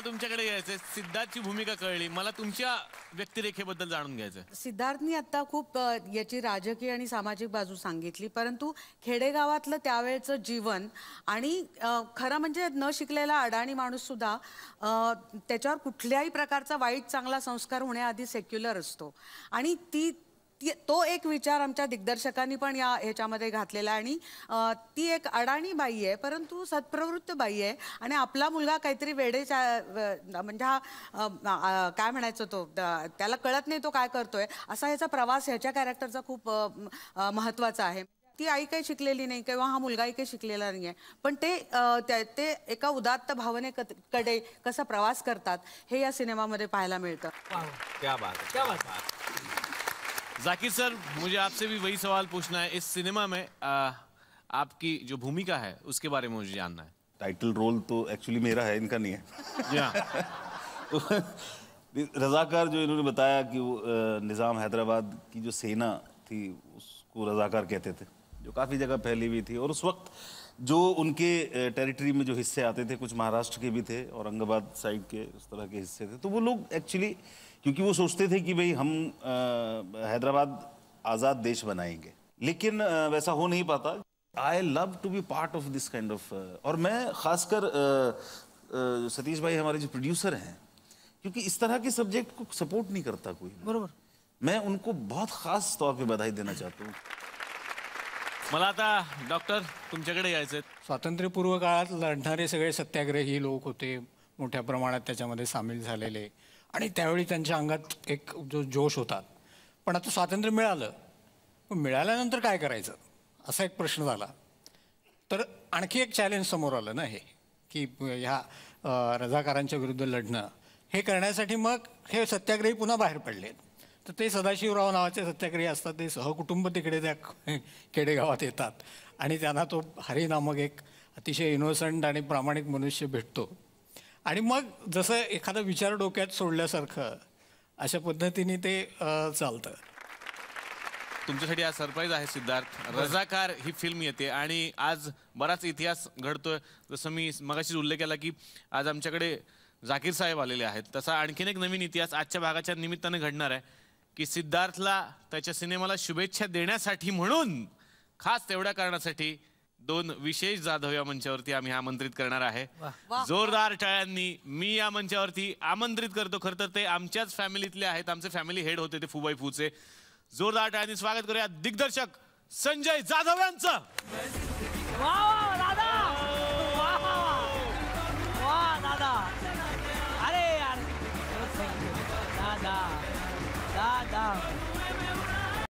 तुमच्याकडे यायचंय. सिद्धार्थची भूमिका कळली, मला तुमच्या व्यक्तिरेखेबद्दल जाणून घ्यायचंय. सिद्धार्थनी आता खूप याची राजकीय आणि सामाजिक बाजू सांगितली, परंतु खेडेगावातलं त्यावेळचं जीवन आणि खरं म्हणजे न शिकलेला अडाणी माणूस सुद्धा त्याच्यावर कुठल्याही प्रकारचा वाईट चांगला संस्कार होण्याआधी सेक्युलर असतो आणि तो एक विचार आमच्या दिग्दर्शकांनी पण या ह्याच्यामध्ये घातलेला आणि ती एक अडाणी बाई आहे परंतु सत्प्रवृत्त बाई आहे आणि आपला मुलगा काहीतरी म्हणजे हा काय म्हणायचं तो त्याला कळत नाही तो काय करतोय असा ह्याचा प्रवास ह्याच्या कॅरेक्टरचा खूप महत्त्वाचा आहे. ती आई काही शिकलेली नाही किंवा हा मुलगाही काही शिकलेला नाही आहे, पण ते एका उदात्त भावनेकडे कसा प्रवास करतात हे या सिनेमामध्ये पाहायला मिळतं. क्या बात है, क्या बात है. जाकिर सर, मुझे आपसे भी वही सवाल पूछना है. इस सिनेमा में आपकी जो भूमिका है उसके बारे में मुझे जानना है. टाइटल रोल तो एक्चुअली मेरा है, इनका नहीं है. जी हाँ. रजाकार जो इन्होंने बताया कि वो निज़ाम हैदराबाद की जो सेना थी उसको रजाकार कहते थे, जो काफ़ी जगह फैली हुई थी और उस वक्त जो उनके टेरिटरी में जो हिस्से आते थे कुछ महाराष्ट्र के भी थे, औरंगाबाद साइड के उस तरह के हिस्से थे, तो वो लोग एक्चुअली क्योंकि वो सोचते थे कि भाई हम हैदराबाद आज़ाद देश बनाएंगे, लेकिन वैसा हो नहीं पाता. I love to be part of this kind of और मैं ख़ासकर सतीश भाई हमारे जो प्रोड्यूसर हैं, क्योंकि इस तरह के सब्जेक्ट को सपोर्ट नहीं करता कोई. बरोबर. मैं उनको बहुत ख़ास तौर पे बधाई देना चाहता हूँ. मला आता डॉक्टर तुमच्याकडे यायचंय. स्वातंत्र्यपूर्व काळात लढणारे सगळे सत्याग्रही लोक होते, मोठ्या प्रमाणात त्याच्यामध्ये सामील झालेले आणि त्यावेळी त्यांच्या अंगात एक जो जोश होता. पण आता स्वातंत्र्य मिळालं, मिळाल्यानंतर काय करायचं असा एक प्रश्न झाला. तर आणखी एक चॅलेंज समोर आलं ना, हे की ह्या रजाकारांच्या विरुद्ध लढणं हे करण्यासाठी मग हे सत्याग्रही पुन्हा बाहेर पडलेत. तर ते सदाशिवराव नावाचे सत्याग्रही असतात, ते सहकुटुंब तिकडे त्या खेडेगावात येतात आणि त्यांना तो हरी नामक एक अतिशय इनोसंट आणि प्रामाणिक मनुष्य भेटतो आणि मग जसं एखादा विचार डोक्यात सोडल्यासारखं अशा पद्धतीने ते चालतं. तुमच्यासाठी आज सरप्राईज आहे सिद्धार्थ. रजाकार ही फिल्म येते आणि आज बराच इतिहास घडतोय. जसं मी मगाशीच उल्लेख केला की आज आमच्याकडे जाकीर साहेब आलेले आहेत, तसा आणखीन एक नवीन इतिहास आजच्या भागाच्या निमित्ताने घडणार आहे की सिद्धार्थला त्याच्या सिनेमाला शुभेच्छा देण्यासाठी म्हणून खास तेवढ्या कारणासाठी 2 विशेष जाधव या मंचावरती आम्ही आमंत्रित करणार आहे. जोरदार टाळ्यांनी मी या मंचावरती आमंत्रित करतो. खरं तर ते आमच्याच फॅमिलीतले आहेत, आमचे फॅमिली हेड होते ते फुबाई फूचे. जोरदार टाळ्यांनी स्वागत करूया दिग्दर्शक संजय जाधव यांचं. अरे यार दादा